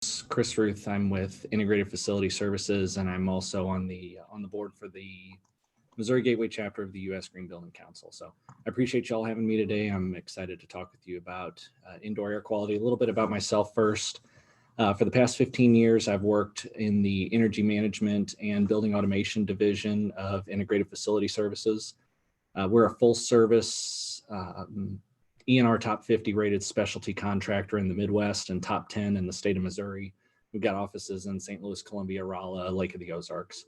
Chris Ruth. I'm with Integrated Facility Services, and I'm also on the board for the Missouri Gateway chapter of the U.S. Green Building Council. So I appreciate y'all having me today. I'm excited to talk with you about indoor air quality. A little bit about myself first. For the past 15 years, I've worked in the energy management and building automation division of Integrated Facility Services. We're a full service ENR top 50 rated specialty contractor in the Midwest and top 10 in the state of Missouri. We've got offices in St. Louis, Columbia, Rolla, Lake of the Ozarks.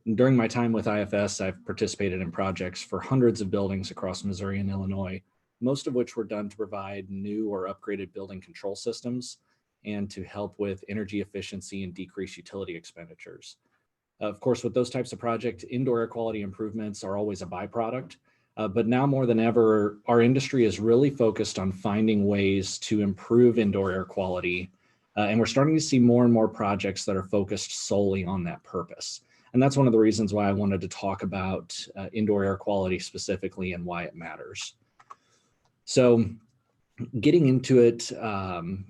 And during my time with IFS, I've participated in projects for hundreds of buildings across Missouri and Illinois, most of which were done to provide new or upgraded building control systems and to help with energy efficiency and decrease utility expenditures. Of course, with those types of projects, indoor air quality improvements are always a byproduct. But now more than ever, our industry is really focused on finding ways to improve indoor air quality. And we're starting to see more and more projects that are focused solely on that purpose. And that's one of the reasons why I wanted to talk about indoor air quality specifically and why it matters. So getting into it,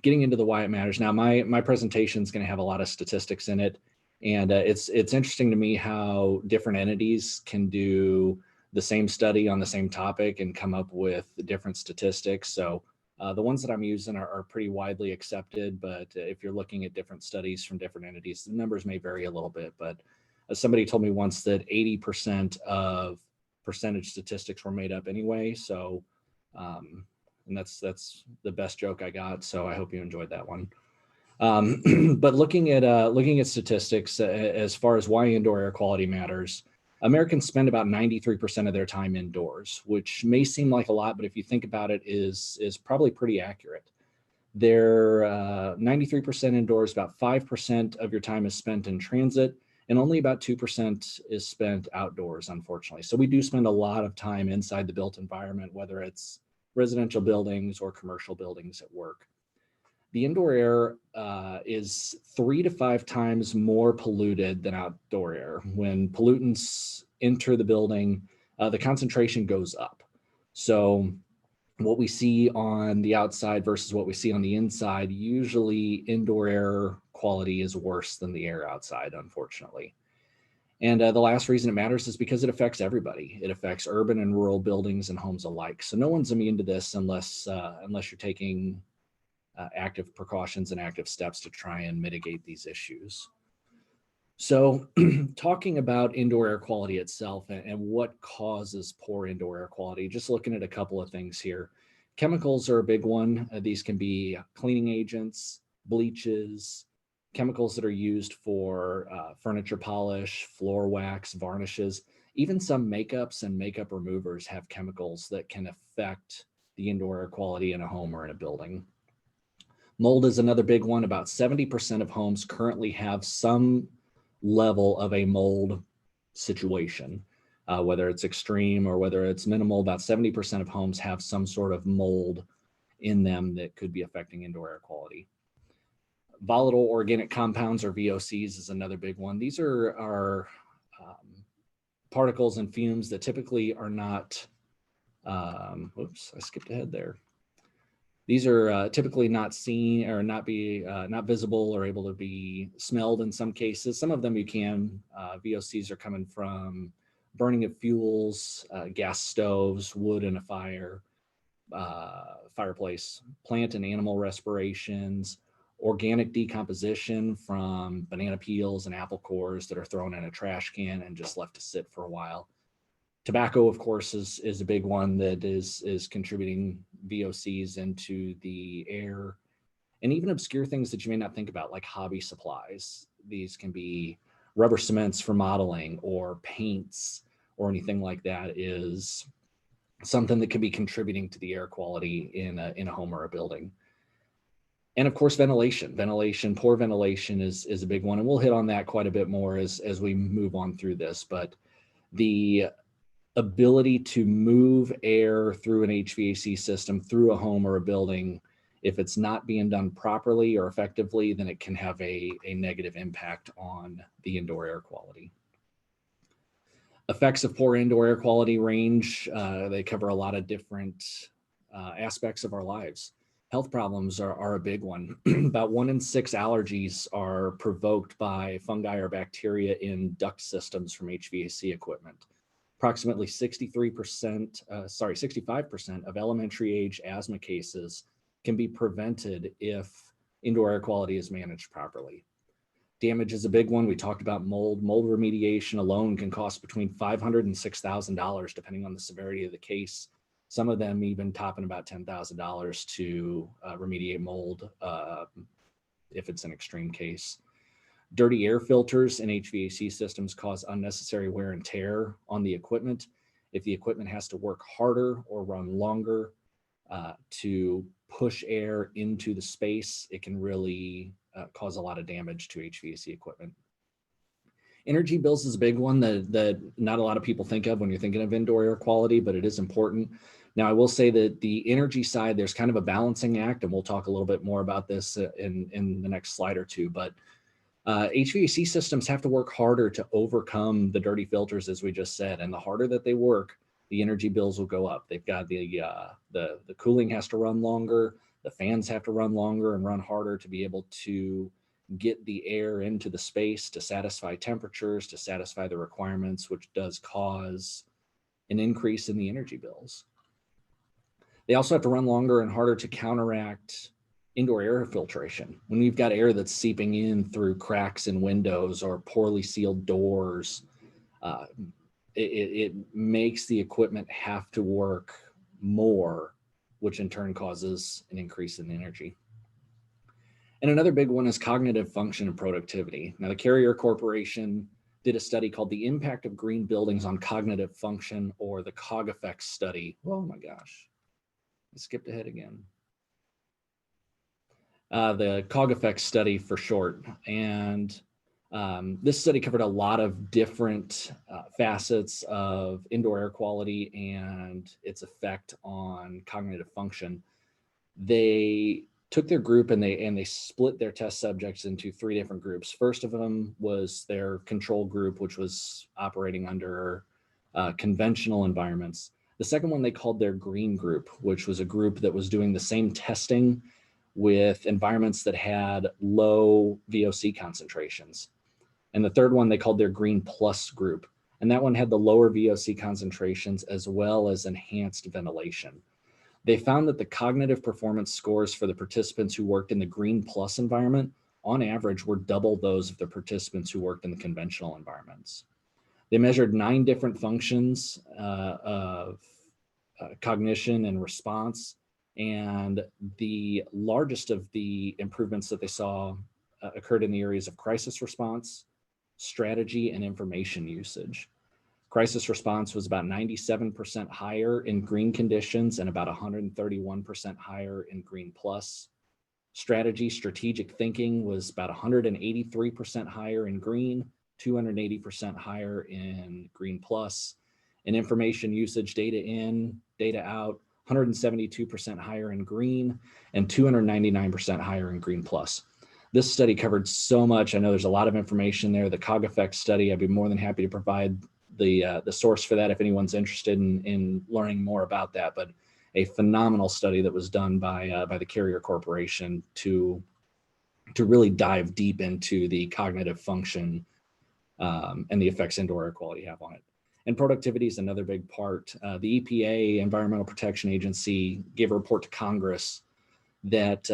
getting into the why it matters. Now, my presentation is going to have a lot of statistics in it. And it's interesting to me how different entities can do the same study on the same topic and come up with different statistics. So the ones that I'm using are pretty widely accepted, but if you're looking at different studies from different entities, the numbers may vary a little bit. But somebody told me once that 80% of percentage statistics were made up anyway. So, and that's the best joke I got. So I hope you enjoyed that one. But looking at statistics as far as why indoor air quality matters, Americans spend about 93% of their time indoors, which may seem like a lot, but if you think about it, is probably pretty accurate. They're 93% indoors, about 5% of your time is spent in transit, and only about 2% is spent outdoors, unfortunately. So we do spend a lot of time inside the built environment, whether it's residential buildings or commercial buildings at work. The indoor air is 3 to 5 times more polluted than outdoor air. When pollutants enter the building, the concentration goes up. So what we see on the outside versus what we see on the inside, usually indoor air quality is worse than the air outside, unfortunately. And the last reason it matters is because it affects everybody. It affects urban and rural buildings and homes alike. So no one's immune to this unless you're taking active precautions and active steps to try and mitigate these issues. So talking about indoor air quality itself and what causes poor indoor air quality, just looking at a couple of things here. Chemicals are a big one. These can be cleaning agents, bleaches, chemicals that are used for furniture polish, floor wax, varnishes. Even some makeups and makeup removers have chemicals that can affect the indoor air quality in a home or in a building. Mold is another big one. About 70% of homes currently have some level of a mold situation, whether it's extreme or whether it's minimal. About 70% of homes have some sort of mold in them that could be affecting indoor air quality. Volatile organic compounds, or VOCs, is another big one. These are particles and fumes that typically are not, oops, I skipped ahead there. These are typically not seen or not visible or able to be smelled in some cases. Some of them you can. VOCs are coming from burning of fuels, gas stoves, wood in a fireplace, plant and animal respirations, organic decomposition from banana peels and apple cores that are thrown in a trash can and just left to sit for a while. Tobacco, of course, is a big one that is contributing VOCs into the air, and even obscure things that you may not think about, like hobby supplies. These can be rubber cements for modeling or paints or anything like that is something that could be contributing to the air quality in a home or a building. And of course, ventilation. Poor ventilation is a big one, and we'll hit on that quite a bit more as we move on through this. But the ability to move air through an HVAC system, through a home or a building, if it's not being done properly or effectively, then it can have a negative impact on the indoor air quality. Effects of poor indoor air quality range. They cover a lot of different aspects of our lives. Health problems are a big one. About 1 in 6 allergies are provoked by fungi or bacteria in duct systems from HVAC equipment. Approximately 65% of elementary age asthma cases can be prevented if indoor air quality is managed properly. Damage is a big one. We talked about mold. Mold remediation alone can cost between $500 and $6,000, depending on the severity of the case. Some of them even topping about $10,000 to remediate mold if it's an extreme case. Dirty air filters in HVAC systems cause unnecessary wear and tear on the equipment. If the equipment has to work harder or run longer to push air into the space, it can really cause a lot of damage to HVAC equipment. Energy bills is a big one that not a lot of people think of when you're thinking of indoor air quality, but it is important. Now, I will say that the energy side, there's kind of a balancing act, and we'll talk a little bit more about this in the next slide or two, but HVAC systems have to work harder to overcome the dirty filters, as we just said, and the harder that they work, the energy bills will go up. They've got the cooling has to run longer, the fans have to run longer and run harder to be able to get the air into the space to satisfy temperatures, to satisfy the requirements, which does cause an increase in the energy bills. They also have to run longer and harder to counteract indoor air filtration. When you've got air that's seeping in through cracks in windows or poorly sealed doors, it makes the equipment have to work more, which in turn causes an increase in energy. And another big one is cognitive function and productivity. Now, the Carrier Corporation did a study called the Impact of Green Buildings on Cognitive Function, or the COG Effects study. Oh my gosh, I skipped ahead again. The COG Effects study for short. And this study covered a lot of different facets of indoor air quality and its effect on cognitive function. They took their group and they split their test subjects into 3 different groups. First of them was their control group, which was operating under conventional environments. The second one they called their green group, which was a group that was doing the same testing with environments that had low VOC concentrations. And the third one they called their green plus group. And that one had the lower VOC concentrations as well as enhanced ventilation. They found that the cognitive performance scores for the participants who worked in the green plus environment on average were double those of the participants who worked in the conventional environments. They measured 9 different functions of cognition and response. And the largest of the improvements that they saw occurred in the areas of crisis response, strategy, and information usage. Crisis response was about 97% higher in green conditions and about 131% higher in green plus. Strategic thinking was about 183% higher in green, 280% higher in green plus. And information usage, data in, data out, 172% higher in green and 299% higher in green plus. This study covered so much. I know there's a lot of information there. The COG Effect study, I'd be more than happy to provide the source for that if anyone's interested in learning more about that. But a phenomenal study that was done by the Carrier Corporation to really dive deep into the cognitive function and the effects indoor air quality have on it. And productivity is another big part. The EPA, Environmental Protection Agency, gave a report to Congress that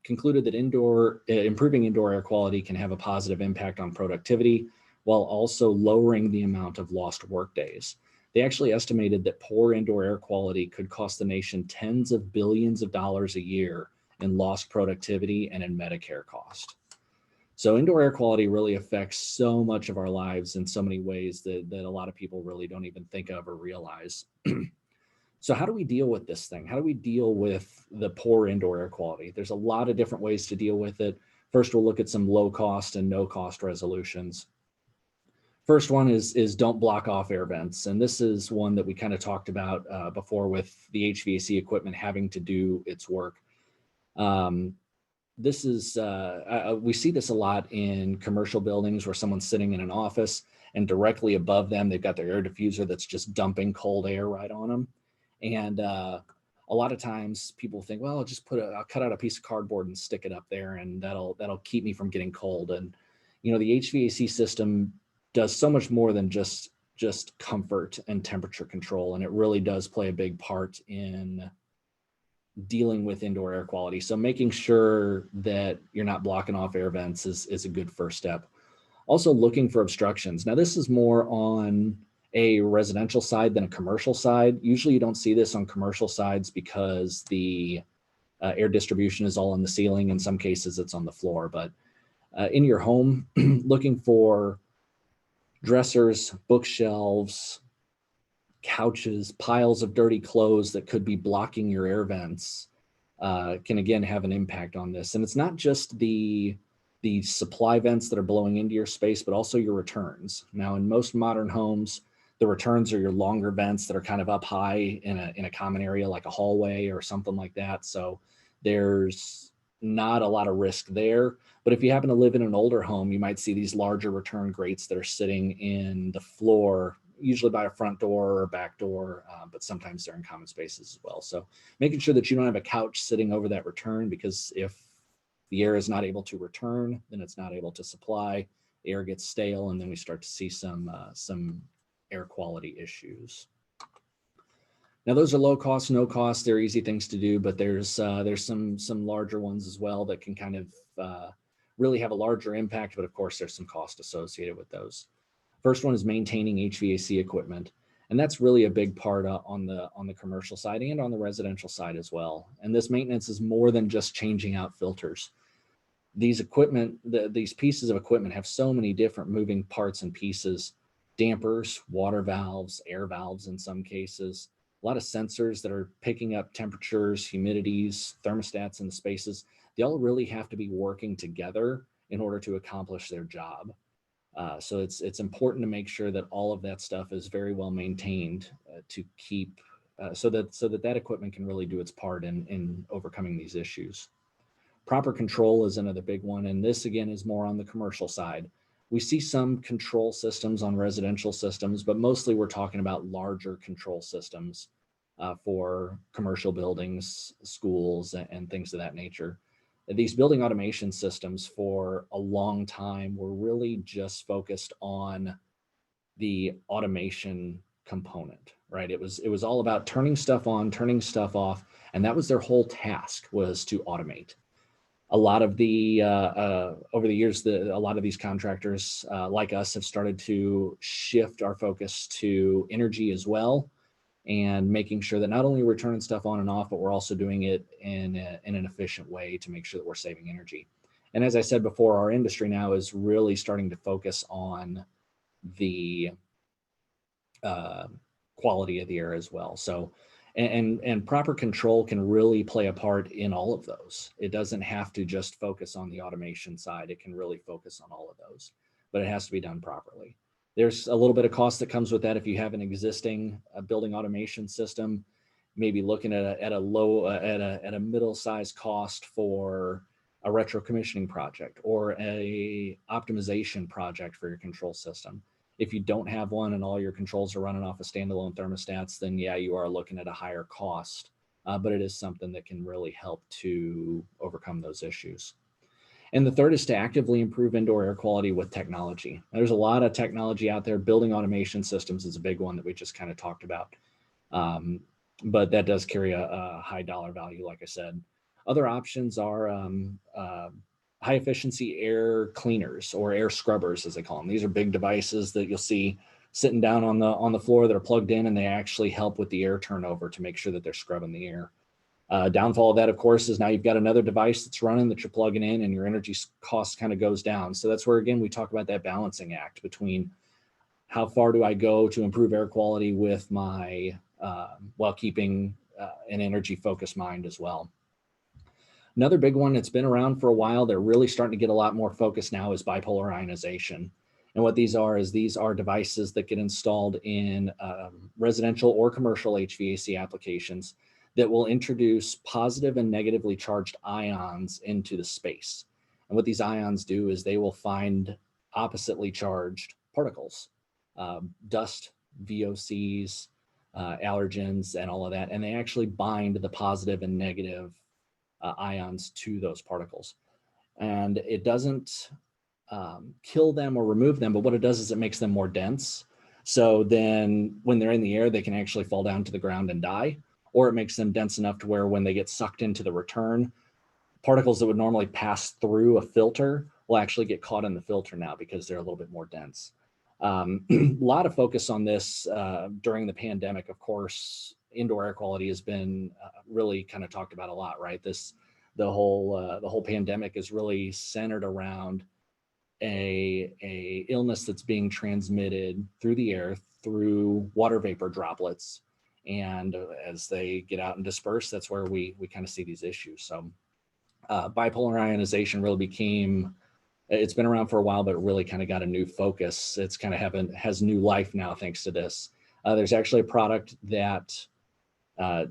concluded that improving indoor air quality can have a positive impact on productivity while also lowering the amount of lost work days. They actually estimated that poor indoor air quality could cost the nation tens of billions of dollars a year in lost productivity and in Medicare cost. So indoor air quality really affects so much of our lives in so many ways that a lot of people really don't even think of or realize. So how do we deal with this thing? How do we deal with the poor indoor air quality? There's a lot of different ways to deal with it. First, we'll look at some low cost and no cost resolutions. First one is don't block off air vents. And this is one that we kind of talked about before with the HVAC equipment having to do its work. This is, we see this a lot in commercial buildings where someone's sitting in an office and directly above them, they've got their air diffuser that's just dumping cold air right on them. And a lot of times people think, well, I'll cut out a piece of cardboard and stick it up there, and that'll keep me from getting cold. And the HVAC system does so much more than just comfort and temperature control, and it really does play a big part in dealing with indoor air quality. So making sure that you're not blocking off air vents is a good first step. Also looking for obstructions. Now this is more on a residential side than a commercial side. Usually you don't see this on commercial sides because the air distribution is all on the ceiling. In some cases it's on the floor, but in your home, looking for dressers, bookshelves, couches, piles of dirty clothes that could be blocking your air vents can again have an impact on this. And it's not just the supply vents that are blowing into your space, but also your returns. Now, in most modern homes, the returns are your longer vents that are kind of up high in a common area like a hallway or something like that. So there's not a lot of risk there. But if you happen to live in an older home, you might see these larger return grates that are sitting in the floor, usually by a front door or back door, but sometimes they're in common spaces as well. So making sure that you don't have a couch sitting over that return, because if the air is not able to return, then it's not able to supply, the air gets stale, and then we start to see some air quality issues. Now those are low cost, no cost. They're easy things to do, but there's some larger ones as well that can kind of really have a larger impact, but of course there's some cost associated with those. First one is maintaining HVAC equipment. And that's really a big part on the commercial side and on the residential side as well. And this maintenance is more than just changing out filters. These pieces of equipment have so many different moving parts and pieces: dampers, water valves, air valves in some cases, a lot of sensors that are picking up temperatures, humidities, thermostats in the spaces. They all really have to be working together in order to accomplish their job. So it's important to make sure that all of that stuff is very well maintained to keep so that equipment can really do its part in overcoming these issues. Proper control is another big one, and this again is more on the commercial side. We see some control systems on residential systems, but mostly we're talking about larger control systems for commercial buildings, schools, and things of that nature. These building automation systems for a long time were really just focused on the automation component, right? It was all about turning stuff on, turning stuff off, and that was their whole task, was to automate. A lot of the over the years, a lot of these contractors like us have started to shift our focus to energy as well, and making sure that not only we're turning stuff on and off, but we're also doing it in an efficient way to make sure that we're saving energy. And as I said before, our industry now is really starting to focus on the quality of the air as well. So, and proper control can really play a part in all of those. It doesn't have to just focus on the automation side. It can really focus on all of those, but it has to be done properly. There's a little bit of cost that comes with that. If you have an existing building automation system, maybe looking at a middle-sized cost for a retro commissioning project or a optimization project for your control system. If you don't have one and all your controls are running off of standalone thermostats, then yeah, you are looking at a higher cost, but it is something that can really help to overcome those issues. And the third is to actively improve indoor air quality with technology. There's a lot of technology out there. Building automation systems is a big one that we just kind of talked about. But that does carry a high dollar value, like I said. Other options are high efficiency air cleaners, or air scrubbers, as they call them. These are big devices that you'll see sitting down on the floor that are plugged in, and they actually help with the air turnover to make sure that they're scrubbing the air. Downfall of that, of course, is now you've got another device that's running that you're plugging in, and your energy cost kind of goes down. So that's where, again, we talk about that balancing act between how far do I go to improve air quality with my, while keeping an energy focused mind as well. Another big one that's been around for a while, they're really starting to get a lot more focus now, is bipolar ionization. And what these are devices that get installed in residential or commercial HVAC applications that will introduce positive and negatively charged ions into the space. And what these ions do is they will find oppositely charged particles, dust, VOCs, allergens and all of that, and they actually bind the positive and negative ions to those particles. And it doesn't kill them or remove them, but what it does is it makes them more dense. So then when they're in the air, they can actually fall down to the ground and die, or it makes them dense enough to where when they get sucked into the return, particles that would normally pass through a filter will actually get caught in the filter now because they're a little bit more dense. A lot of focus on this during the pandemic. Of course, indoor air quality has been really kind of talked about a lot, right? The whole pandemic is really centered around a illness that's being transmitted through the air through water vapor droplets, and as they get out and disperse, that's where we kind of see these issues. So bipolar ionization really became, it's been around for a while, but it really kind of got a new focus. It's kind of has new life now thanks to this. There's actually a product that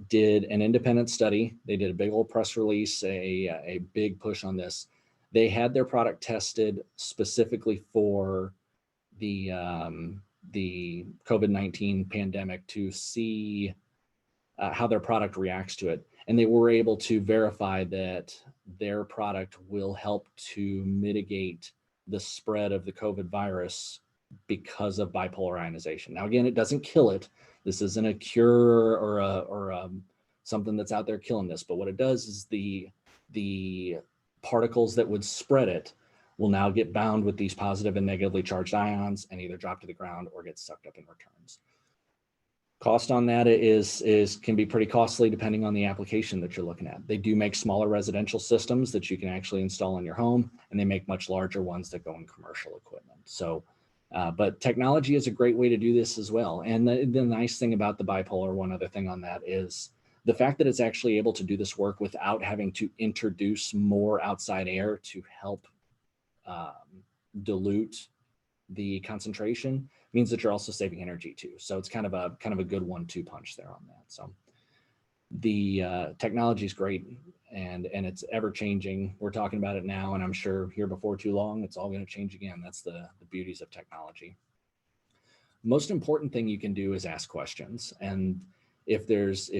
did an independent study. They did a big old press release, a big push on this. They had their product tested specifically for the COVID-19 pandemic to see how their product reacts to it. And they were able to verify that their product will help to mitigate the spread of the COVID virus because of bipolar ionization. Now, again, it doesn't kill it. This isn't a cure or something that's out there killing this. But what it does is the particles that would spread it will now get bound with these positive and negatively charged ions and either drop to the ground or get sucked up in returns. Cost on that can be pretty costly depending on the application that you're looking at. They do make smaller residential systems that you can actually install in your home, and they make much larger ones that go in commercial equipment. So, but technology is a great way to do this as well. And the nice thing about the bipolar, one other thing on that is the fact that it's actually able to do this work without having to introduce more outside air to help dilute the concentration means that you're also saving energy too. So it's kind of a good 1-2 punch there on that. So the technology is great and it's ever changing. We're talking about it now, and I'm sure here before too long, it's all going to change again. That's the beauties of technology. Most important thing you can do is ask questions. And if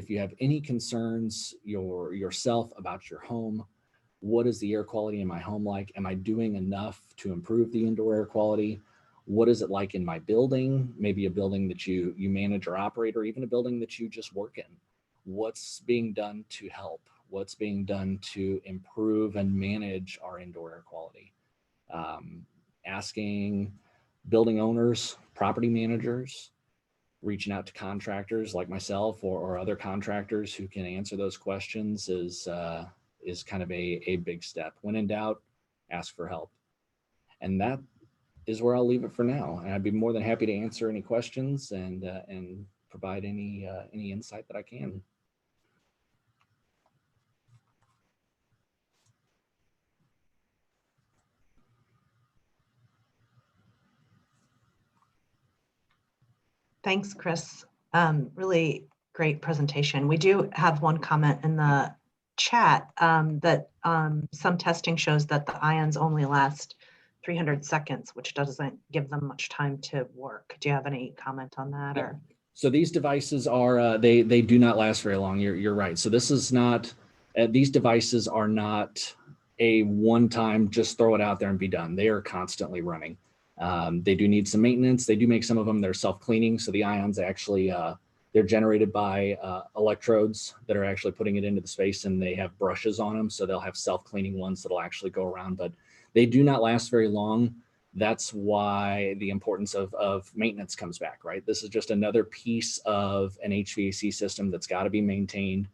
you have any concerns yourself about your home, what is the air quality in my home like? Am I doing enough to improve the indoor air quality? What is it like in my building? Maybe a building that you manage or operate, or even a building that you just work in. What's being done to help? What's being done to improve and manage our indoor air quality? Asking building owners, property managers, reaching out to contractors like myself or other contractors who can answer those questions is kind of a big step. When in doubt, ask for help. And that is where I'll leave it for now. And I'd be more than happy to answer any questions and provide any insight that I can. Thanks, Chris. Really great presentation. We do have one comment in the chat that some testing shows that the ions only last 300 seconds, which doesn't give them much time to work. Do you have any comment on that? Or so these devices are they do not last very long. You're right. So this is not these devices are not a one-time just throw it out there and be done. They are constantly running. They do need some maintenance. They do make some of them, they're self-cleaning. So the ions actually, they're generated by electrodes that are actually putting it into the space, and they have brushes on them. So they'll have self-cleaning ones that'll actually go around, but they do not last very long. That's why the importance of maintenance comes back, right? This is just another piece of an HVAC system that's got to be maintained.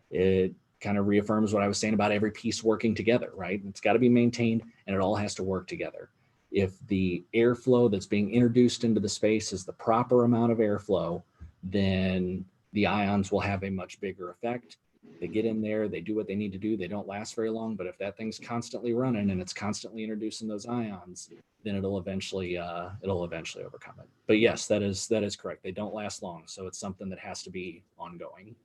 It kind of reaffirms what I was saying about every piece working together, right? It's got to be maintained and it all has to work together. If the airflow that's being introduced into the space is the proper amount of airflow, then the ions will have a much bigger effect. They get in there, they do what they need to do. They don't last very long, but if that thing's constantly running and it's constantly introducing those ions, then it'll eventually overcome it. But yes, that is correct. They don't last long. So it's something that has to be ongoing.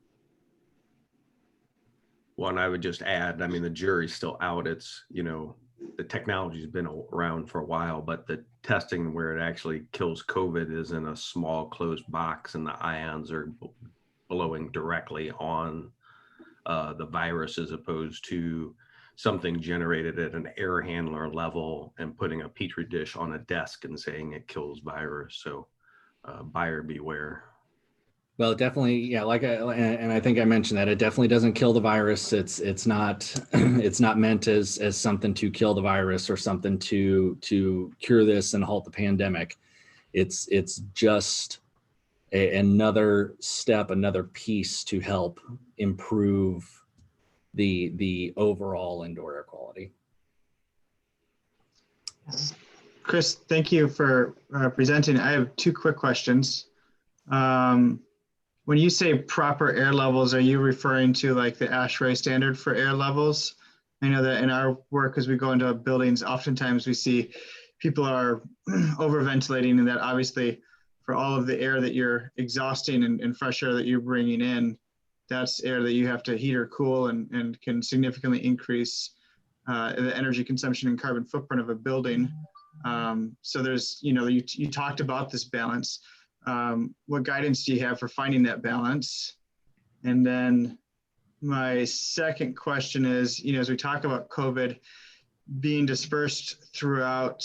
Well, and I would just add, I mean, the jury's still out. It's, the technology's been around for a while, but the testing where it actually kills COVID is in a small closed box, and the ions are blowing directly on the virus, as opposed to something generated at an air handler level and putting a petri dish on a desk and saying it kills virus. So buyer beware. Well, definitely, yeah. And I think I mentioned that it definitely doesn't kill the virus. It's not it's not meant as something to kill the virus or something to cure this and halt the pandemic. It's just another step, another piece to help improve the overall indoor air quality. Chris, thank you for presenting. I have two quick questions. When you say proper air levels, are you referring to like the ASHRAE standard for air levels? I know that in our work, as we go into buildings, oftentimes we see people are overventilating, and that obviously for all of the air that you're exhausting and fresh air that you're bringing in, that's air that you have to heat or cool and can significantly increase the energy consumption and carbon footprint of a building. So there's, you talked about this balance. What guidance do you have for finding that balance? And then my second question is, as we talk about COVID being dispersed throughout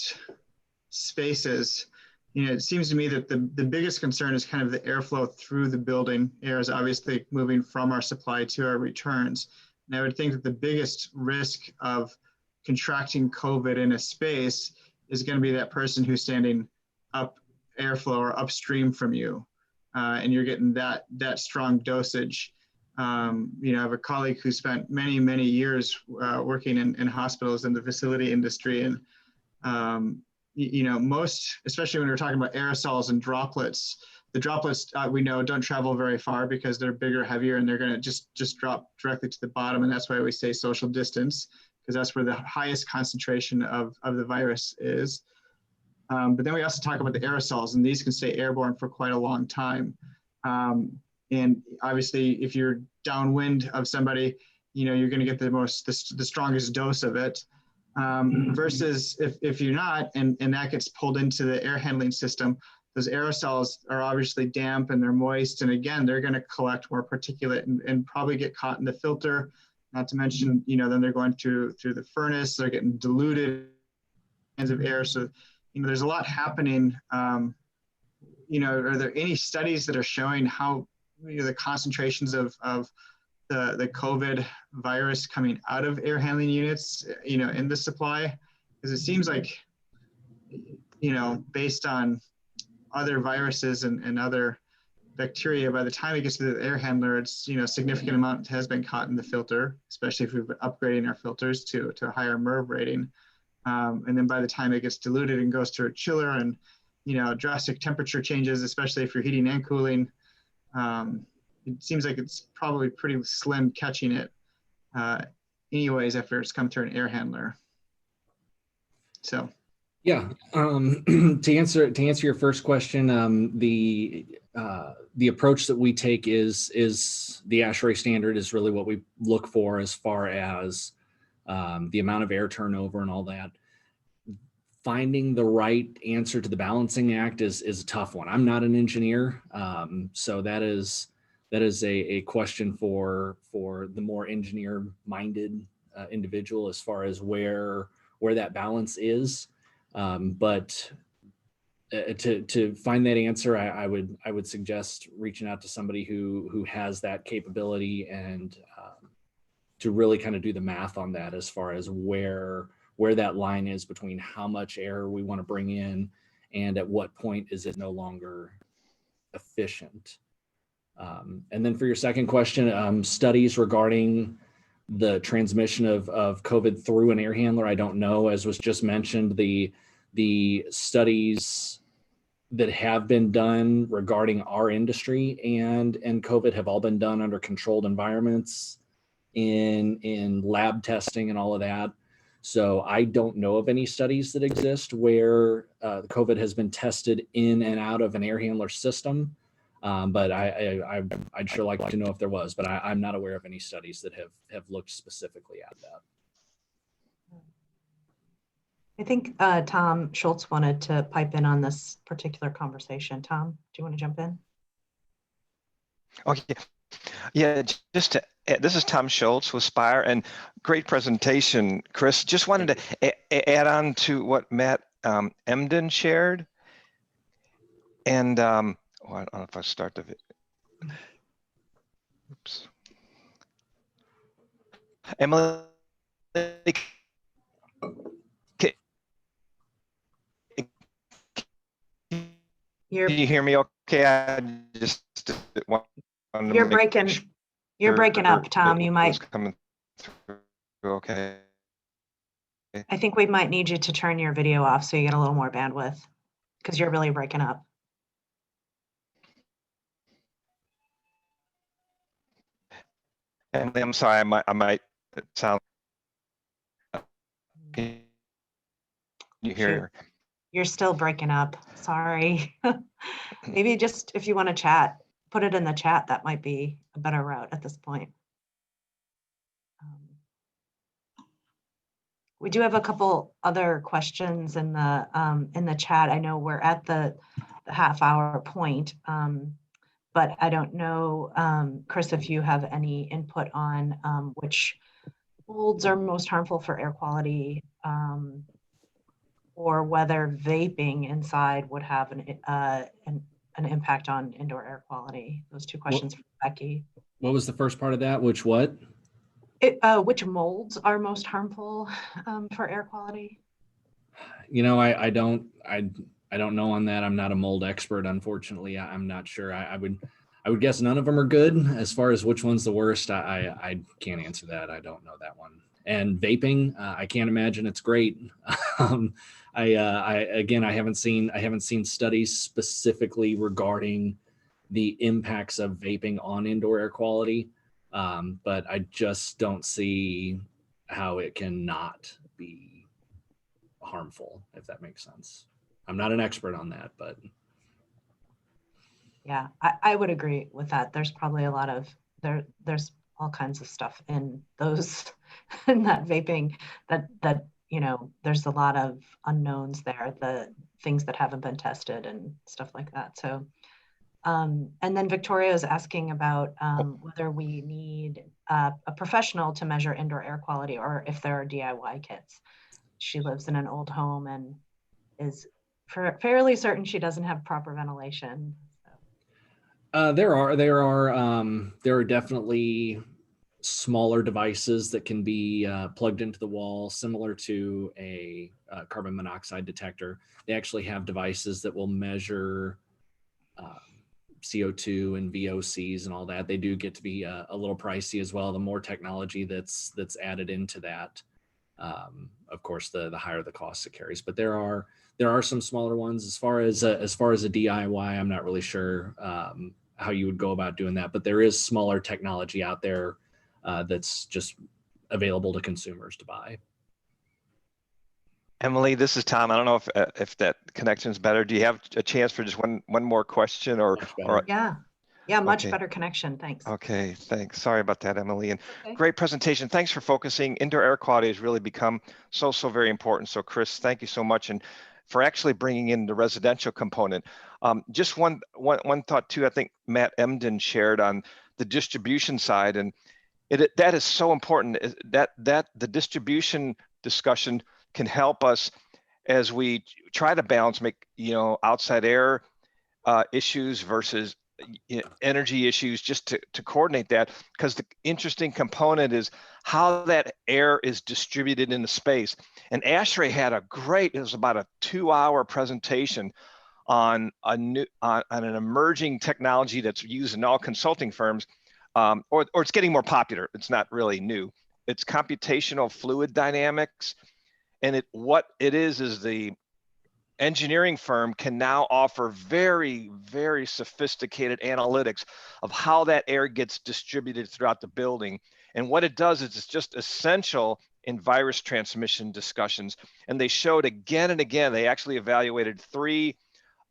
spaces, it seems to me that the biggest concern is kind of the airflow through the building. Air is obviously moving from our supply to our returns. And I would think that the biggest risk of contracting COVID in a space is going to be that person who's standing up airflow or upstream from you, and you're getting that strong dosage. I have a colleague who spent many years working in hospitals in the facility industry, and most, especially when we're talking about aerosols and droplets, the droplets we know don't travel very far because they're bigger, heavier, and they're going to just drop directly to the bottom, and that's why we say social distance, because that's where the highest concentration of the virus is. But then we also talk about the aerosols, and these can stay airborne for quite a long time. And obviously, if you're downwind of somebody, you're going to get the strongest dose of it. Versus if you're not, and that gets pulled into the air handling system, those aerosols are obviously damp and they're moist, and again, they're going to collect more particulate and probably get caught in the filter. Not to mention, then they're going through the furnace, they're getting diluted kinds of air. So, there's a lot happening. Are there any studies that are showing how the concentrations of the COVID virus coming out of air handling units, in the supply? Because it seems like, based on other viruses and other bacteria, by the time it gets to the air handler, it's, a significant amount has been caught in the filter, especially if we've been upgrading our filters to a higher MERV rating. And then by the time it gets diluted and goes to a chiller and, drastic temperature changes, especially if you're heating and cooling, it seems like it's probably pretty slim catching it anyways after it's come through an air handler. So. Yeah, to answer your first question, the approach that we take is the ASHRAE standard is really what we look for as far as the amount of air turnover and all that. Finding the right answer to the balancing act is a tough one. I'm not an engineer, so that is a question for the more engineer-minded individual as far as where that balance is. But to find that answer, I would suggest reaching out to somebody who has that capability and to really kind of do the math on that as far as where that line is between how much air we want to bring in and at what point is it no longer efficient. And then for your second question, studies regarding the transmission of COVID through an air handler, I don't know. As was just mentioned, the studies that have been done regarding our industry and COVID have all been done under controlled environments in lab testing and all of that. So I don't know of any studies that exist where COVID has been tested in and out of an air handler system. But I'd sure like to know if there was, but I'm not aware of any studies that have looked specifically at that. I think Tom Schultz wanted to pipe in on this particular conversation. Tom, do you want to jump in? Okay. Yeah, just to, this is Tom Schultz with Spire, and great presentation, Chris. Just wanted to add on to what Matt Emden shared. And well, I don't know if I start the video. Oops. Emily, You're can you hear me okay? I just wanted to you're make breaking sure you're breaking up, Tom. it You was might. coming through okay. I think we might need you to turn your video off so you get a little more bandwidth because you're really breaking up. Emily, I'm sorry, I might sound. Can you hear? You're still breaking up. Sorry. Maybe just if you want to chat, put it in the chat. That might be a better route at this point. We do have a couple other questions in the chat. I know we're at the half-hour point, but I don't know, Chris, if you have any input on which molds are most harmful for air quality, or whether vaping inside would have an impact on indoor air quality. Those two questions from Becky. What was the first part of that? Which what? Which molds are most harmful for air quality? You know, I don't know on that. I'm not a mold expert, unfortunately. I'm not sure. I would guess none of them are good. As far as which one's the worst, I can't answer that. I don't know that one. And vaping, I can't imagine it's great. I haven't seen studies specifically regarding the impacts of vaping on indoor air quality. But I just don't see how it can not be harmful, if that makes sense. I'm not an expert on that, but. Yeah, I would agree with that. There's probably a lot of, there's all kinds of stuff in those, in that vaping that, you know, there's a lot of unknowns there, the things that haven't been tested and stuff like that. So, and then Victoria is asking about whether we need a professional to measure indoor air quality or if there are DIY kits. She lives in an old home and is fairly certain she doesn't have proper ventilation. There are definitely smaller devices that can be plugged into the wall, similar to a carbon monoxide detector. They actually have devices that will measure CO2 and VOCs and all that. They do get to be a little pricey as well. The more technology that's added into that, of course, the higher the cost it carries. But there are some smaller ones. As far as a DIY, I'm not really sure how you would go about doing that. But there is smaller technology out there that's just available to consumers to buy. Emily, this is Tom. I don't know if that connection is better. Do you have a chance for just one more question or Yeah, much okay. Better connection. Thanks. Okay, thanks. Sorry about that, Emily. And okay. Great presentation. Thanks for focusing. Indoor air quality has really become so very important. So Chris, thank you so much. And for actually bringing in the residential component. Just one thought too, I think Matt Emden shared on the distribution side, and that is so important, that the distribution discussion can help us as we try to balance, outside air issues versus energy issues, just to coordinate that, because the interesting component is how that air is distributed in the space. And ASHRAE had it was about a 2-hour presentation on an emerging technology that's used in all consulting firms, or it's getting more popular. It's not really new. It's computational fluid dynamics. And what it is the engineering firm can now offer very sophisticated analytics of how that air gets distributed throughout the building. And what it does is it's just essential in virus transmission discussions. And they showed again and again, they actually evaluated 3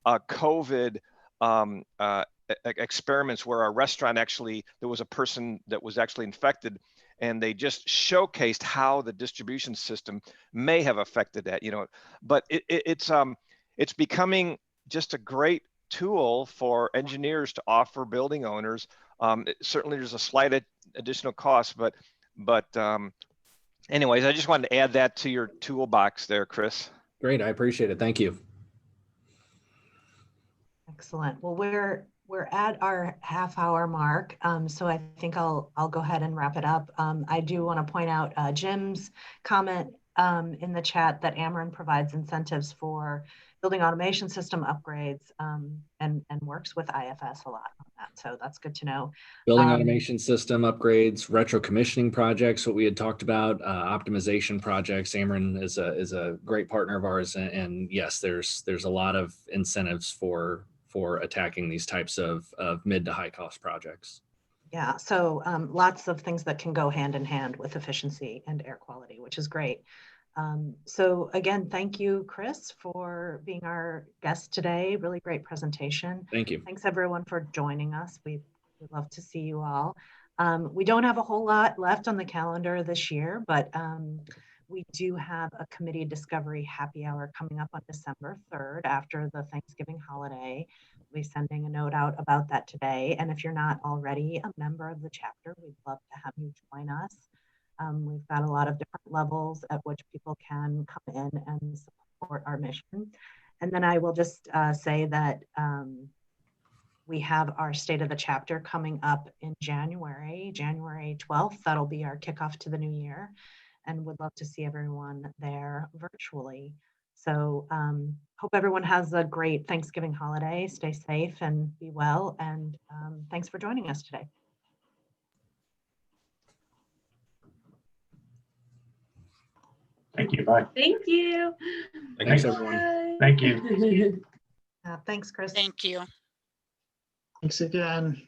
COVID experiments where a restaurant there was a person that was actually infected, and they just showcased how the distribution system may have affected that, you know, but it's becoming just a great tool for engineers to offer building owners. Certainly there's a slight additional cost, but anyways, I just wanted to add that to your toolbox there, Chris. Great, I appreciate it. Thank you. Excellent. Well, we're at our half-hour mark, so I think I'll go ahead and wrap it up. I do want to point out Jim's comment in the chat that Ameren provides incentives for building automation system upgrades and works with IFS a lot on that. So that's good to know. Building automation system upgrades, retro commissioning projects, what we had talked about, optimization projects. Ameren is a great partner of ours, and yes, there's a lot of incentives for attacking these types of mid to high cost projects. Yeah, so lots of things that can go hand in hand with efficiency and air quality, which is great. So again, thank you, Chris, for being our guest today. Really great presentation. Thank you. Thanks everyone for joining us. We'd love to see you all. We don't have a whole lot left on the calendar this year, but we do have a committee discovery happy hour coming up on December 3rd after the Thanksgiving holiday. We'll be sending a note out about that today. And if you're not already a member of the chapter, we'd love to have you join us. We've got a lot of different levels at which people can come in and support our mission. And then I will just say that we have our State of the Chapter coming up in January 12th. That'll be our kickoff to the new year, and would love to see everyone there virtually. So hope everyone has a great Thanksgiving holiday. Stay safe and be well. And thanks for joining us today. Thank you. Bye. Thank you. Thanks, everyone. Thank you. Thanks, Chris. Thank you. Thanks again.